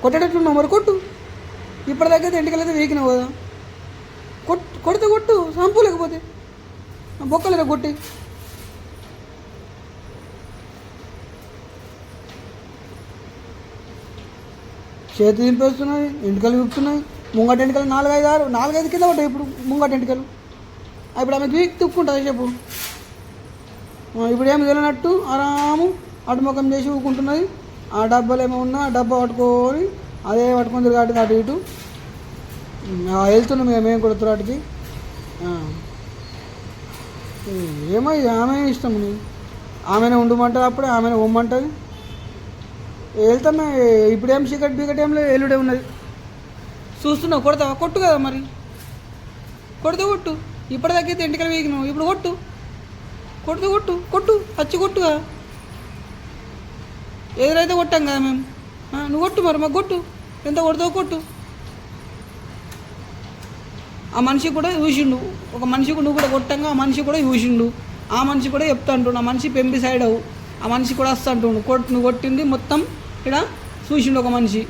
కొట్టేటట్లున్నావు మరి కొట్టు. ఇప్పటిదాకైతే ఎంటికలైతే వీకినావు కదా, కొడితే కొట్టు, సంపు లేకపోతే బొక్కలేదా కొట్టి. చేతి దింపేస్తున్నాయి, ఎంటికలు విప్పుతున్నాయి. ముంగట ఎంటికలు 4-5 కింద పడ్డాయి ఇప్పుడు ముంగట ఎంటికలు. ఇప్పుడు ఆమె వీక్ తిప్పుకుంటుంది చెప్పు. ఇప్పుడు ఏమి తెలియనట్టు ఆరాము అటుముఖం చేసి ఊకుంటున్నది. ఆ డబ్బాలు ఏమో ఉన్నా ఆ డబ్బా పట్టుకొని అదే పట్టుకొని తిరగాటి అటు ఇటు వెళ్తున్నాం. మేము కూడా తిరాటికి ఏమో ఆమె ఇష్టం. ఆమెనే ఉండమంటుంది, అప్పుడే ఆమెనే ఉమ్మంటుంది. వెళ్తామే. ఇప్పుడేం చీకటి బీకటి ఏం లేదు, ఎల్లుడే ఉన్నది. చూస్తున్నావు, కొడతావా? కొట్టు కదా మరి, కొడితే కొట్టు. ఇప్పటిదాకైతే ఎంటికలు వీకినావు, ఇప్పుడు కొట్టు. కొడితే కొట్టు, కొట్టు వచ్చి కొట్టుగా. ఎదురైతే కొట్టాం కదా మేము. నువ్వు కొట్టు మరి, మాకు కొట్టు, ఎంత కొడతావు కొట్టు. ఆ మనిషి కూడా చూసిండు, ఒక మనిషికి నువ్వు కూడా కొట్టంగా ఆ మనిషి కూడా చూసిండు. ఆ మనిషి కూడా చెప్తా అంటుండు, ఆ మనిషి పెంపి సైడ్ అవు, ఆ మనిషి కూడా వస్తా అంటుండు. నువ్వు కొట్టింది మొత్తం ఇక్కడ చూసిండు ఒక మనిషి.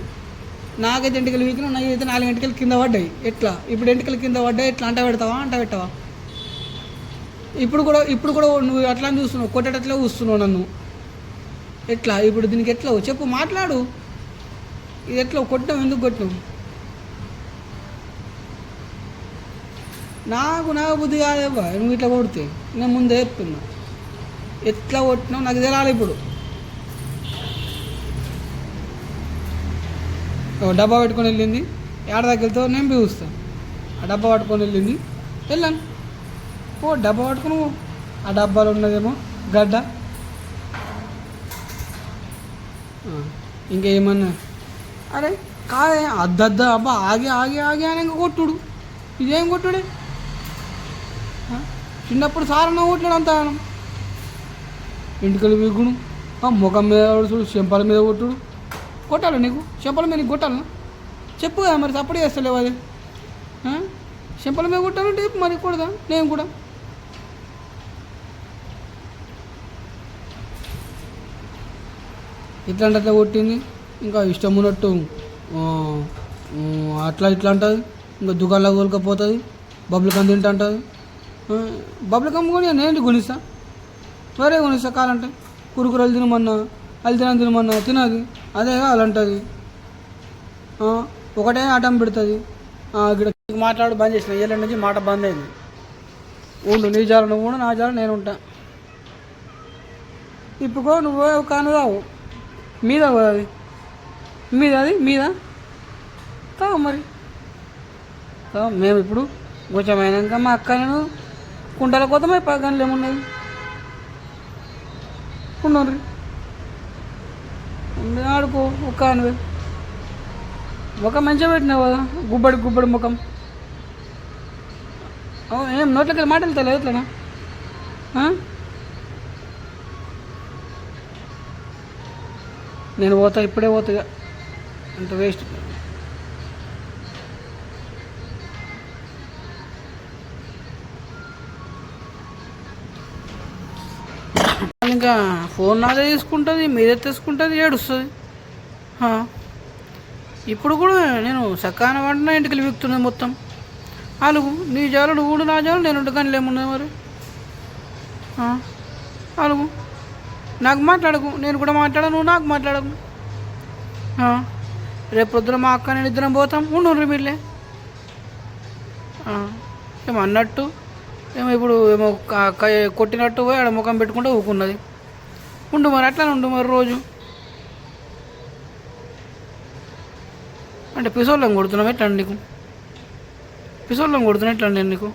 నాకైతే ఎంటికలు వీకినా, నాకైతే 4 గంటలు కింద పడ్డాయి. ఎట్లా ఇప్పుడు ఎంటికలు కింద పడ్డాయి, ఎట్లా అంట పెట్టవా? ఇప్పుడు కూడా నువ్వు అట్లా చూస్తున్నావు, కొట్టేటట్లే చూస్తున్నావు నన్ను. ఎట్లా ఇప్పుడు దీనికి ఎట్లా చెప్పు, మాట్లాడు. ఇది ఎట్లా కొట్టినావు, ఎందుకు కొట్టినావు? నాకు బుద్ధి కాదేవ్వా, నువ్వు ఇట్లా కొడితే. నేను ముందే చెప్తున్నా, ఎట్లా కొట్టినావు నాకు తెలియాలి. ఇప్పుడు డబ్బా పెట్టుకొని వెళ్ళింది, ఏడ దగ్గరతో నేను పిలుస్తాను. ఆ డబ్బా పట్టుకొని వెళ్ళాను. డబ్బా పట్టుకుని ఆ డబ్బాలో ఉన్నదేమో గడ్డ. ఇంకేమన్నా అరే కాదే అద్దద్ద అబ్బా ఆగి అని ఇంకా కొట్టుడు. ఇదేం కొట్టుడే? చిన్నప్పుడు సారన్న కొట్టాడు అంత ఎంటికలు వీగుడు, ముఖం మీద చూడు, చెంపల మీద కొట్టుడు. కొట్టాలి నీకు? చెంపల మీద నీకు కొట్టాలన్నా? చెప్పు కదా మరి, సపోర్ట్ చేస్తలేవు అది. చెంపల మీద కొట్టాలంటే మరి కొడదా నేను కూడా. ఇట్లా కొట్టింది, ఇంకా ఇష్టం ఉన్నట్టు అట్లా ఇట్లా అంటుంది. ఇంకా దుకాణంలో కోలుకపోతుంది, బబ్బులు కమ్ తింటా అంటుంది. బబ్బులు కమ్ కొని నేను కొనిస్తా, వేరే కొనిస్తా కావాలంటే. కురుకురలు తినమన్నా, తినమన్నా తినది, అదే కావాలంటుంది. ఒకటే ఆటం పెడుతుంది. ఇక్కడ మాట్లాడు బంద్ చేసిన, ఏళ్ళ నుంచి మాట బంద్ అయింది. ఉండు, నీ జాల నువ్వు ఉండు, నా జాల నేను ఉంటా. ఇప్పుడు నువ్వు కాను రావు మీద అది మీద తావు మరి. మేము ఇప్పుడు కొంచెమైనాక మా అక్క నేను కుంటల కోతమే పగన్లు ఏమున్నది ఉండరు ఉండి ఆడుకో. ఒక్క అనువే ముఖం మంచిగా పెట్టినావు కదా, గుబ్బడి ముఖం. ఏం నోట్లకి మాట వెళ్తా ఎట్లనా? నేను పోతా, ఇప్పుడే పోతా, అంత వేస్ట్. ఇంకా ఫోన్ నాదే తీసుకుంటుంది, మీదే తీసుకుంటుంది, ఏడుస్తుంది. ఇప్పుడు కూడా నేను సకాన వంటన ఇంటికి విక్కుతున్నది మొత్తం. అలుగు, నీ జాలు నువ్వు, నా జాలు నేను కానీ ఏమున్నది మరి. అలుగు, నాకు మాట్లాడకు, నేను కూడా మాట్లాడను, నువ్వు నాకు మాట్లాడకు. రేపు పొద్దున మా అక్క నేను ఇద్దరం పోతాం, ఉండు మీరులే. ఏమో అన్నట్టు ఏమో ఇప్పుడు ఏమో కొట్టినట్టు పోయి ఆడ ముఖం పెట్టుకుంటూ ఊకున్నది. ఉండు మరి, అట్లానే ఉండు మరి రోజు. అంటే పిసోళ్ళం కొడుతున్నావు ఎట్లా నీకు? పిసోళ్ళం కొడుతున్నా ఎట్లా అండి నీకు?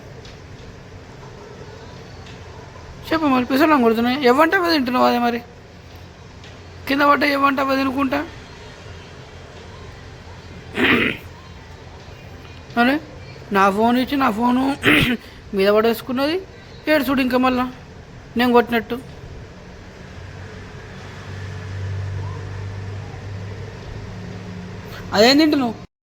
చెప్పు మరి, పిసోళ్ళం కొడుతున్నాయి. ఎవ్వంటే అవి తింటున్నావు అదే మరి, కింద పడ్డా ఎవ్వంటే అవి తినుకుంటా. అరే నా ఫోన్ ఇచ్చి నా ఫోను మీద పడేసుకున్నది, ఏడుచుడు ఇంకా మళ్ళా నేను కొట్టినట్టు. అదేం తింటున్నావు?